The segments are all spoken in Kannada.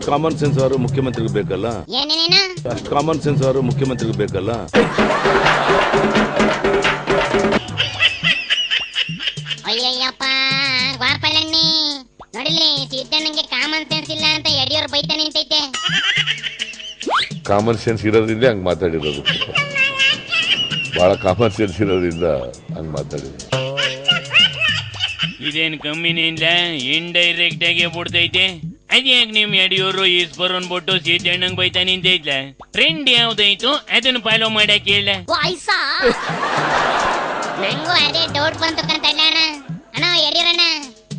ಅಷ್ಟು ಕಾಮನ್ ಸೆನ್ಸ್ ಅವರು ಮುಖ್ಯಮಂತ್ರಿಗೆ ಬೇಕಲ್ಲ, ಅಷ್ಟು ಕಾಮನ್ ಸೆನ್ಸ್ ಅವರು ಮುಖ್ಯಮಂತ್ರಿಗೆ ಬೇಕಲ್ಲ. ಅಯ್ಯಯ್ಯಪ್ಪ ಗೋಪಾಲಣ್ಣಿ ನೋಡಿಲಿ, ಸಿದ್ದಣ್ಣಂಗೆ ಕಾಮನ್ ಸೆನ್ಸ್ ಇಲ್ಲ ಅಂತ ಯಡಿಯೂರು ಬೈತಾ ನಿಂತೈತೆ. ಕಾಮನ್ ಸೆನ್ಸ್ ಇರೋದ್ರಿಂದ ಹಂಗ್ ಮಾತಾಡಿರೋದು, ಬಹಳ ಕಾಮನ್ ಸೆನ್ಸ್ ಇರೋದ್ರಿಂದ ಹಂಗ್ ಮಾತಾಡಿರೋದು. ಇದೇನು ಕಮ್ಮಿನಿಂದ ಇಂಡೈರೆಕ್ಟ್ ಆಗಿ ಬಿಡ್ತೈತೆ. ಅದ್ಯಾಕೆ ನಿಮ್ ಯಡಿಯೂರು ಈಸ್ಬರೋನ್ ಬಿಟ್ಟು ಸಿದ್ದಣ್ಣಂಗ್ ಬೈತಾ ನಿಂತೈತ್ಲ? ಟ್ರೆಂಡ್ ಯಾವ್ದಾಯ್ತು ಅದನ್ನ ಫಾಲೋ ಮಾಡಕ್ ಹೇಳ. ನಂಗೂ ಅದೇ ಡೌಟ್ ಬಂತು ಕಂತಣ್ಣ. ಅಣ್ಣ ಯಡಿಯೂರಣ್ಣ,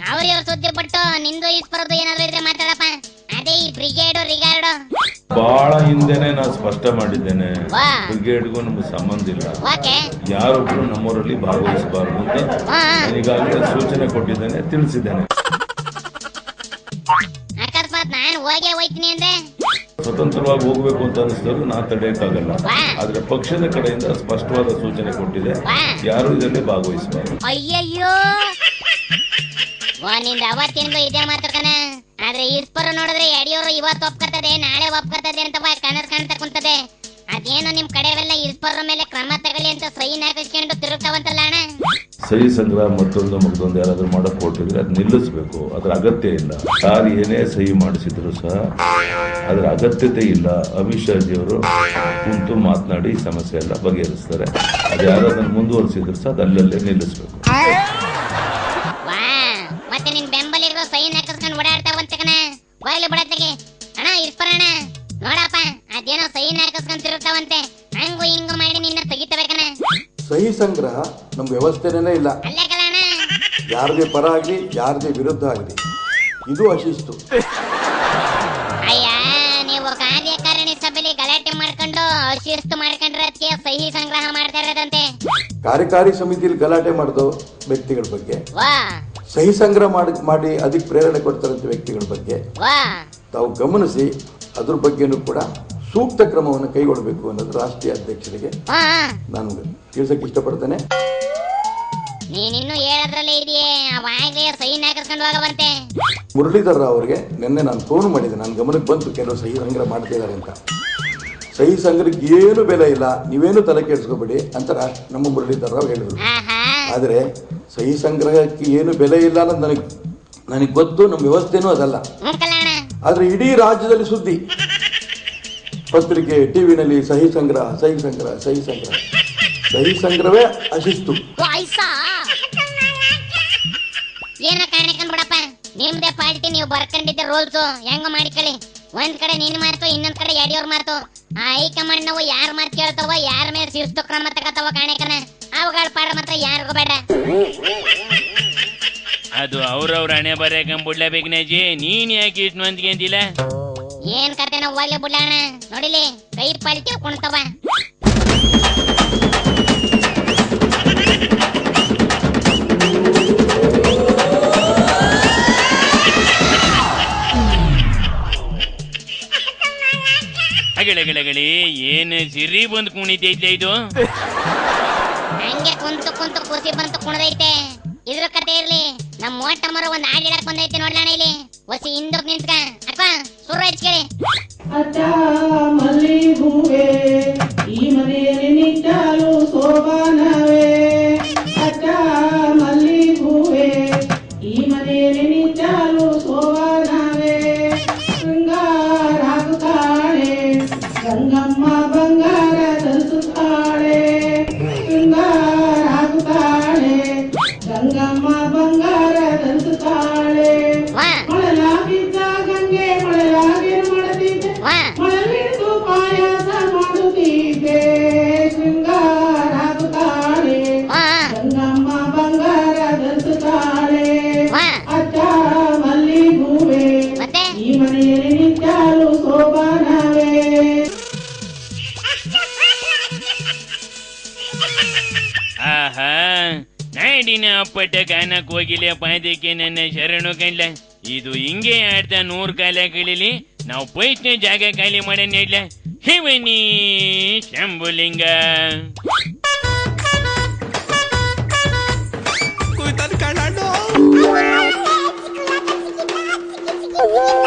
ಅವ್ರ ಸುದ್ದಿ ಬಿಟ್ಟು ನಿಂದು ಈಸ್ಬರೋದು ಏನಾದ್ರು ಇದ್ರೆ ಮಾತಾಡಪ್ಪ. ಅದೇ ಈ ಬ್ರಿಗೇಡು ರಿಗಾರ್ಡು ಬಹಳ ಹಿಂದೆನೆ ನಾನು ಸ್ಪಷ್ಟ ಮಾಡಿದ್ದೇನೆ, ಬ್ರಿಗೇಡ್ಗೂ ನಮ್ಗೆ ಸಂಬಂಧ ಇಲ್ಲ, ಯಾರೊಬ್ರು ನಮ್ಮೂರಲ್ಲಿ ಭಾಗವಹಿಸಬಾರದು ಅಂತ ಈಗಾಗಲೇ ಸೂಚನೆ ಕೊಟ್ಟಿದ್ದೇನೆ, ತಿಳಿಸಿದ್ದೇನೆ. ಅಕಸ್ಮಾತ್ ನಾನು ಹೋಗೇ ಹೋಯ್ತೀನಿ ಅಂದ್ರೆ ಸ್ವತಂತ್ರವಾಗಿ ಹೋಗ್ಬೇಕು ಅಂತ ಅನಿಸಿದ್ರು ನಾ ತಡೆಯಕ್ಕಾಗಲ್ಲ. ಆದ್ರೆ ಪಕ್ಷದ ಕಡೆಯಿಂದ ಸ್ಪಷ್ಟವಾದ ಸೂಚನೆ ಕೊಟ್ಟಿದೆ, ಯಾರು ಇದರಲ್ಲಿ ಭಾಗವಹಿಸಬಾರದು. ಅಯ್ಯಯ್ಯೋ, ನಿಂದ ಅವತ್ತಿಂದ ಇದೇ ಮಾತಾಡ್ತಾನ. ಆದ್ರೆ ಈಸ್ಪರು ನೋಡಿದ್ರೆ ಯಡಿಯೂರು ಇವತ್ತು ಒಪ್ಕೊತದೆ, ನಾಳೆ ಒಪ್ಕೊತದೆ ಅಂತ ಕನಸು ಕಾಣ್ತಾ ಕುಂತದೆ. ಅದೇನೋ ನಿಮ್ ಕಡೆವೆಲ್ಲ ಈಸ್ಪರ ಮೇಲೆ ಕ್ರಮ ತಗೊಳ್ಳಿ ಅಂತ ಸೈನ್ ಹಾಕಿಸ್ಕೊಂಡು ತಿರುಗ್ತಾವಂತಲ್ಲ ಅಣ್ಣ. ಸಹಿ ಸಂಗ್ರಹ ಮತ್ತೊಂದು ಯಾರಾದ್ರೂ ಮಾಡಕ್ ಹೊರಟಿದ್ರೆ ಅದ್ ನಿಲ್ಲಿಸ್ಬೇಕು, ಅದ್ರ ಅಗತ್ಯ ಇಲ್ಲ. ಯಾರು ಏನೇ ಸಹಿ ಮಾಡಿಸಿದ್ರು ಸಹ ಅದ್ರ ಅಗತ್ಯತೆ ಇಲ್ಲ. ಅಮಿತ್ ಶಾ ಜಿಯವರು ಕುಂತು ಮಾತನಾಡಿ ಸಮಸ್ಯೆ ಎಲ್ಲ ಬಗೆಹರಿಸ್ತಾರೆ. ಅದು ಯಾರಾದ್ರೂ ಮುಂದುವರಿಸಿದ್ರು ಸಹ ಅದಲ್ಲೇ ನಿಲ್ಲಿಸ್ಬೇಕು. ಮತ್ತೆ ನಿನ್ ಬೆಂಬಲಿಗರು ಸೈನ್ ಹಾಕಿಸ್ಕೊಂಡು ಓಡಾಡ್ತಾವಂತ ಕಣ, ಬಾಯ್ಲು ಬಿಡತ್ತಗೆ. ಅಣ್ಣ ಈಸ್ಪರಣ್ಣ ನೋಡಪ್ಪ, ಅದೇನೋ ಸೈನ್ ಹಾಕಿಸ್ಕೊಂಡು ತಿರುಗ್ತಾವಂತೆ, ಹಂಗು ಹಿಂಗು ಮಾಡಿ ನಿನ್ನ ತೆಗಿತಬೇಕಣ್ಣ. ಸಹಿ ಸಂಗ್ರಹ ನಮ್ ವ್ಯವಸ್ಥೆನೇ ಇಲ್ಲ. ಯಾರದೇ ಪರ ಆಗ್ಲಿ ಯಾರದೇ ವಿರುದ್ಧ ಆಗ್ಲಿ ಇದು ಅಶಿಸ್ತು. ಅಯ್ಯ, ನೀವು ಕಾರ್ಯಕಾರಿಣಿ ಸಭೆಯಲ್ಲಿ ಗಲಾಟೆ ಮಾಡ್ಕೊಂಡು ಅಶಿಸ್ತು ಮಾಡ್ಕೊಂಡ್ರೆ ಅದಕ್ಕೆ ಸಹಿ ಸಂಗ್ರಹ ಮಾಡ್ತಾ ಇರೋದಂತೆ. ಕಾರ್ಯಕಾರಿ ಸಮಿತಿಯಲ್ಲಿ ಗಲಾಟೆ ಮಾಡಿದ ವ್ಯಕ್ತಿಗಳ ಬಗ್ಗೆ, ಸಹಿ ಸಂಗ್ರಹ ಮಾಡಿ ಅದಕ್ಕೆ ಪ್ರೇರಣೆ ಕೊಡ್ತಾರಂತ ವ್ಯಕ್ತಿಗಳ ಬಗ್ಗೆ ತಾವು ಗಮನಿಸಿ ಅದ್ರ ಬಗ್ಗೆನೂ ಕೂಡ ಸೂಕ್ತ ಕ್ರಮವನ್ನು ಕೈಗೊಳ್ಳಬೇಕು ಅನ್ನೋದು ರಾಷ್ಟ್ರೀಯ ಅಧ್ಯಕ್ಷರಿಗೆ ನಾನು ತಿಳಿಸಕ್ಕೆ ಇಷ್ಟಪಡ್ತೇನೆ. ನೀನಿನ್ನು ಹೇಳದ್ರಲ್ಲೇ ಇದೆಯೇ, ಅವಾಗಲೇ ಸೈನ್ ಹಾಕಿಸ್ಕೊಂಡು ಹೋಗವಂತೆ. ಮುರಳೀಧರ್ ರಾವ್ ಅವರಿಗೆ ನಿನ್ನೆ ನಾನು ಫೋನ್ ಮಾಡಿದ್ದೆ, ನನ್ನ ಗಮನಕ್ಕೆ ಬಂತು ಕೆಲವು ಸಹಿ ಸಂಗ್ರಹ ಮಾಡ್ತಿದ್ದಾರೆ ಅಂತ. ಸಹಿ ಸಂಗ್ರಹಕ್ಕೆ ಏನು ಬೆಲೆ ಇಲ್ಲ, ನೀವೇನು ತಲೆ ಕೆಡಿಸ್ಕೋಬೇಡಿ ಅಂತ ನಮ್ಮ ಮುರಳೀಧರ್ ರಾವ್ ಹೇಳಿದ್ರು. ಆದ್ರೆ ಸಹಿ ಸಂಗ್ರಹಕ್ಕೆ ಏನು ಬೆಲೆ ಇಲ್ಲ ಅನ್ನೋದು ನನಗೆ ಗೊತ್ತು, ನಮ್ಮ ವ್ಯವಸ್ಥೆನೂ ಅದಲ್ಲ. ಆದ್ರೆ ಇಡೀ ರಾಜ್ಯದಲ್ಲಿ ಸುದ್ದಿ, ಪತ್ರಿಕೆ, ಟಿವಿನಲ್ಲಿ ಸಹಿ ಸಂಗ್ರಹ, ಸಹಿ ಸಂಗ್ರಹ, ಸಹಿ ಸಂಗ್ರಹ. ಸಹಿ ಸಂಗ್ರಹವೇ ಅಶಿಸ್ತು. ಏನ ಕಾಣಿಕೊಂಡ್ ಬಿಡಪ್ಪ, ನಿಮ್ದೇ ಪಾರ್ಟಿ, ನೀವು ಬರ್ಕೊಂಡಿದ್ದ ರೂಲ್ಸ್ ಹೆಂಗ ಮಾಡಿಕೊಳ್ಳಿ. ಒಂದ್ ಕಡೆ ನಿನ್ ಮಾರ್ತು, ಇನ್ನೊಂದ್ ಕಡೆ ಯಡಿಯೂರ್ ಮಾರ್ತು. ಆ ಹೈಕಮಾಂಡ್ ನಾವು ಯಾರ ಮಾತು ಕೇಳ್ತಾವ, ಯಾರ ಮೇಲೆ ಶಿಸ್ತು ಕ್ರಮ ತಗತಾವ ಕಾಣಿಕನ, ಅವುಗಳ ಪಾಡ ಮಾತ್ರ ಯಾರಿಗೂ ಬೇಡ. ಅದು ಅವ್ರವ್ರ ಹಣೆ ಬರಕಂಬಿಡ್ಲೇಬೇಕನಜಿ, ನೀನ್ ಯಾಕೆ ಇಷ್ಟು ಮಂದಿಗೆಂದಿಲ್ಲ? ಏನ್ ಕತೆ ನಾವು ಒಳ್ಳೆ ಬಿಡೋಣ ನೋಡಿಲಿ, ಕೈ ಪಾಲಿಕೆ ಕುಣ್ತವ. ಅಗಳಗಳಗಳಿ ಏನು ಸಿರಿ ಬಂದು ಕುಣಿತೈತೆ ಇದು? ಹಂಗೆ ಕುಂತು ಕುಂತು ಕುರ್ಸಿ ಬಂತು ಕುಣದೈತೆ. ಇದ್ರ ಕತೆ ಇರ್ಲಿ, ನಮ್ ಮೋಟ ಮರ ಒಂದ್ ಹಾಡ್ ಹೇಳಕ್ ಬಂದೈತೆ ನೋಡ್ಲಣ. ಇಲ್ಲಿ ಹೊಸಿ ಹಿಂದಕ್ ನಿಂತ್ಕ ಅಕ್ಕ ಸುರ ಹಚ್ಕೇಳಿ. ಅಚ್ಚ ಮಲ್ಲಿ ಹೂವೆ ಈ ಮನೆಯಲ್ಲಿ ನಿಂತಾಲು ಶೋಭಾನವೇ, ಅಚ್ಚ ಮಲ್ಲಿ ಹೂವೆ ಈ ಮನೆಯಲ್ಲಿ ನಿಂತಾಲು ಶೋಭಾನವೇ. ಶೃಂಗಾರ ಹಾಕುತ್ತಾಳೆ ಗಂಗಮ್ಮ ಬಂಗಾರ ಧರಿಸುತ್ತಾಳೆ, ಶೃಂಗಾರ ಹಾಕುತ್ತಾಳೆ ಗಂಗಮ್ಮ ಬಂಗಾರ ಧರಿಸುತ್ತಾಳೆ. ಮೊಳಲಾಗಿದ್ದ ಗಂಗೆ ಮೊಳಲಾಗೇನು ಮಾಡುತ್ತಿದ್ದೆ, ಮೊಳಲಿಟ್ಟು ಪಾಯಸ ಮಾಡುತ್ತಿದ್ದೆ. ಶೃಂಗಾರ ಹಾಕುತ್ತಾಳೆ ಗಂಗಮ್ಮ ಬಂಗಾರ ಧರಿಸುತ್ತಾಳೆ. ಅಚ್ಚ ಮಲ್ಲಿ ಹೂವೆ ಈ ಮನೆಯಲ್ಲಿ ನಿಂತಾಲು ಶೋಭಾನವೇ. ಆಹಾ, ನಾಡಿನ ಅಪ್ಪಟ ಗಾನಕ್ ಹೋಗಿಲ್ಲಪ್ಪ, ಅದಕ್ಕೆ ನನ್ನ ಶರಣು ಕಂಡ್ಲ. ಇದು ಹಿಂಗೆ ಆಡ್ತಾ 100 ಕಾಲ ಕಳೀಲಿ, ನಾವು ಪೈಸ್ನ ಜಾಗ ಖಾಲಿ ಮಾಡೋಣ ಇಡ್ಲ. ಶಿವನಿ ಶಂಭುಲಿಂಗ Oh